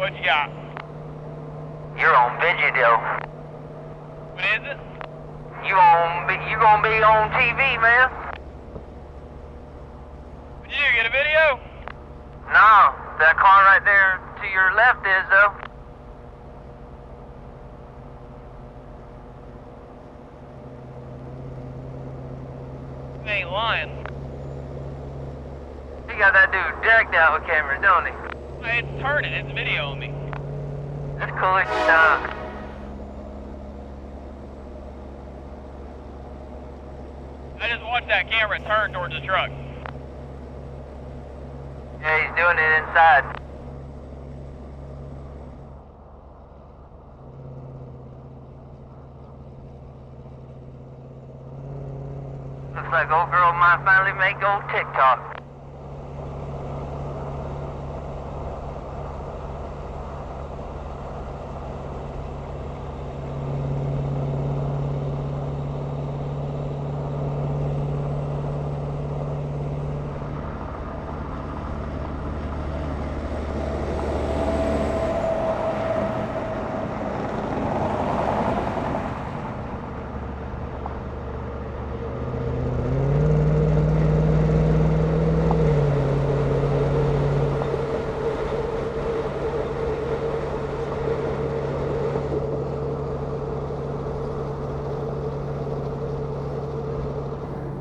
What you got? You're on video. What is it? You gonna be on TV, man? What'd you do, get a video? No, that car right there to your left is, though. You ain't lying. He got that dude decked out with cameras, don't he? Hey, it's turning, it's videoing me. That's cool as time. I just watched that camera turn towards the truck. Yeah, he's doing it inside. Looks like old girl might finally make old TikTok.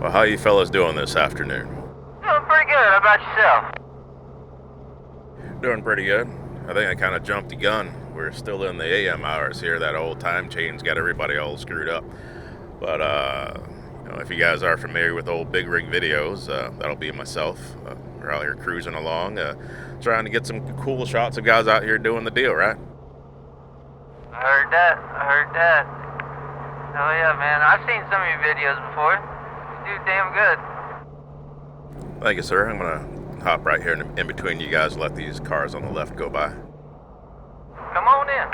Well, how you fellas doing this afternoon? Doing pretty good. How about yourself? Doing pretty good. I think I kind of jumped the gun. We're still in the AM hours here. That old time change got everybody all screwed up. But, if you guys are familiar with old big rig videos, that'll be myself. We're out here cruising along, trying to get some cool shots of guys out here doing the deal, right? I heard that. Oh yeah, man. I've seen some of your videos before. You do damn good. Thank you, sir. I'm going to hop right here in between you guys and let these cars on the left go by. Come on in.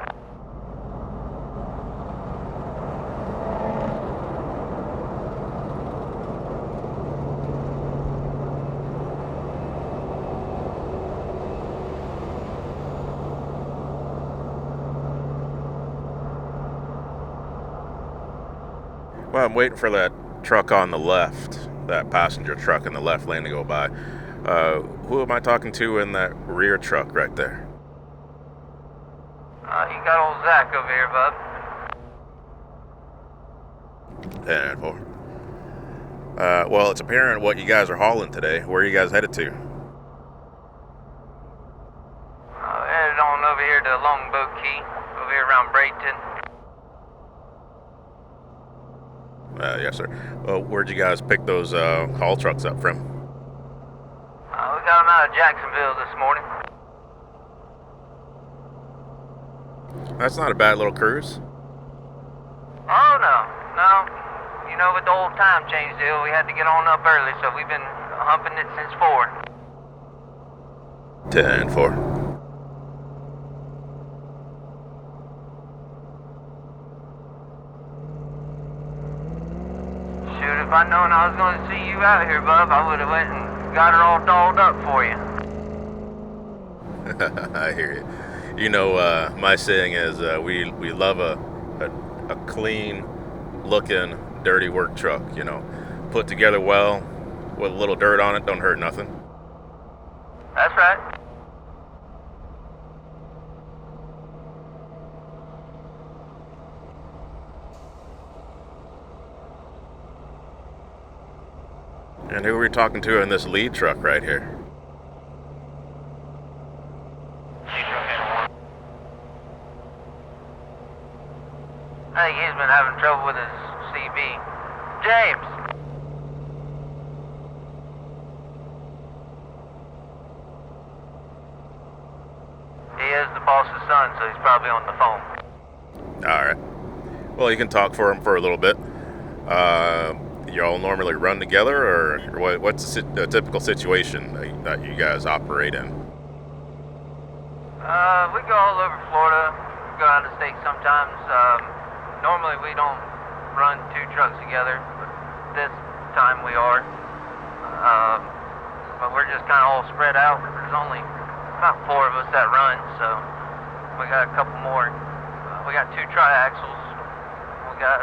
Well, I'm waiting for that truck on the left, that passenger truck in the left lane to go by. Who am I talking to in that rear truck right there? You got old Zach over here, bub. 10 and 4. Well, it's apparent what you guys are hauling today. Where are you guys headed to? Headed on over here to Longboat Key, over here around Bradenton. Yes, sir. Where'd you guys pick those haul trucks up from? We got them out of Jacksonville this morning. That's not a bad little cruise. Oh, no. You know, with the old time change deal, we had to get on up early, so we've been humping it since 4. 10 and 4. Shoot, if I'd known I was going to see you out here, bub, I would have went and got her all dolled up for you. I hear you. You know, my saying is we love a clean looking, dirty work truck, you know. Put together well, with a little dirt on it, don't hurt nothing. That's right. And who are we talking to in this lead truck right here? I think he's been having trouble with his CB. James! He is the boss's son, so he's probably on the phone. Alright. Well, you can talk for him for a little bit. You all normally run together, or what's the typical situation that you guys operate in? We go all over Florida, go out of state sometimes. Normally we don't run 2 trucks together, but this time we are. But we're just kind of all spread out. There's only about 4 of us that run, so We got a couple more. We got 2 triaxles. We got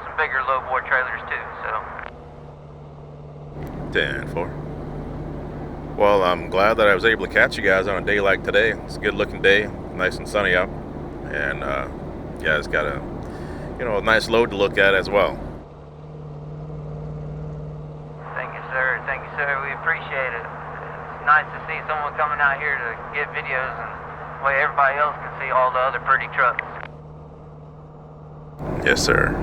some bigger low-bore trailers too. So 10-4. Well, I'm glad that I was able to catch you guys on a day like today. It's a good-looking day, nice and sunny out, and you guys got a nice load to look at as well. thank you, sir. Thank you, sir. We appreciate it. It's nice to see someone coming out here to get videos, and way everybody else can see all the other pretty trucks. Yes, sir.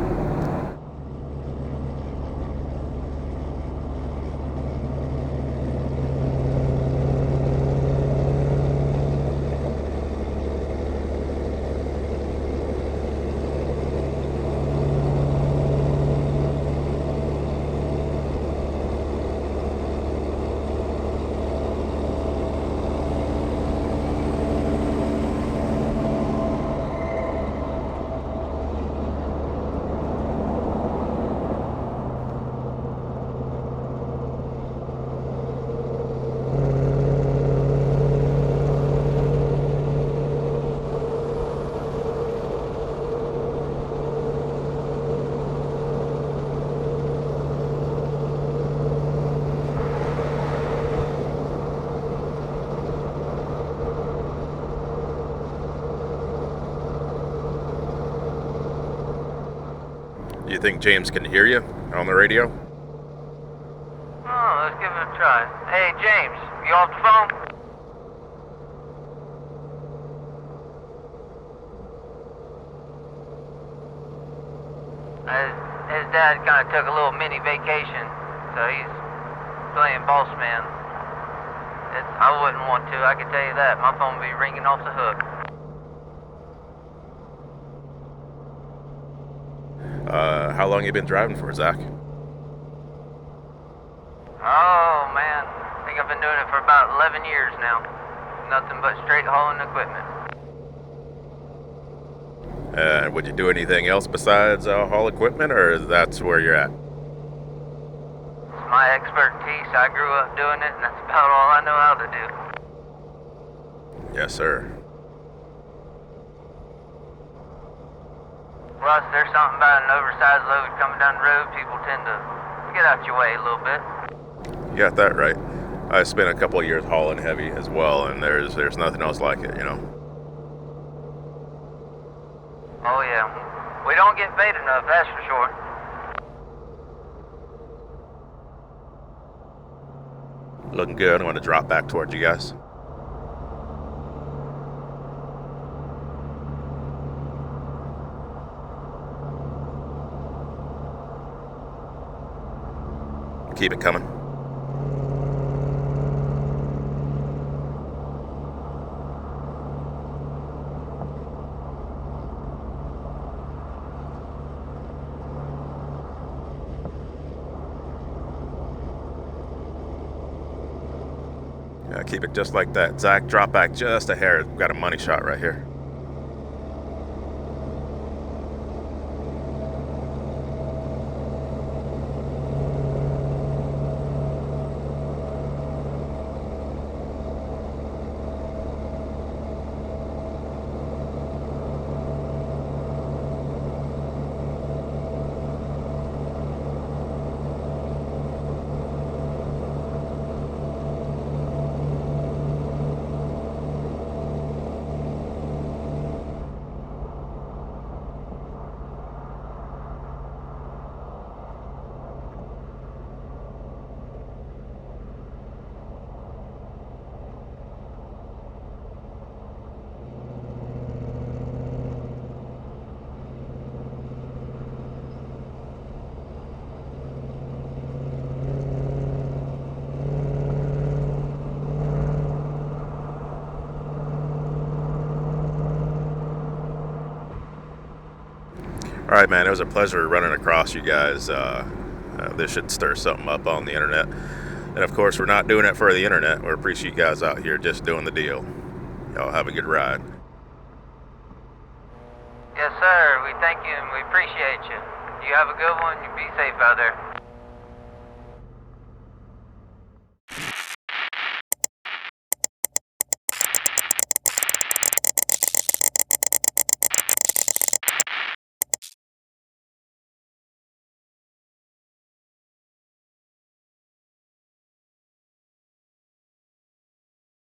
You think James can hear you on the radio? Oh, let's give it a try. Hey, James, you off the phone? His dad kind of took a little mini vacation, so he's playing boss man. I wouldn't want to, I can tell you that. My phone would be ringing off the hook. How long you been driving for, Zach? Oh, man. I think I've been doing it for about 11 years now. Nothing but straight hauling equipment. Would you do anything else besides haul equipment, or that's where you're at? It's my expertise. I grew up doing it, and that's about all I know how to do. Yes, sir. Plus, there's something about an oversized load coming down the road. People tend to get out your way a little bit. You got that right. I spent a couple of years hauling heavy as well, and there's nothing else like it, Oh, yeah. We don't get paid enough, that's for sure. Looking good. I'm going to drop back towards you guys. Keep it coming. Yeah, keep it just like that. Zach, drop back just a hair. We've got a money shot right here. All right, man, it was a pleasure running across you guys. This should stir something up on the internet. And of course, we're not doing it for the internet. We appreciate you guys out here just doing the deal. Y'all have a good ride. Yes, sir. We thank you and we appreciate you. You have a good one. You be safe out there.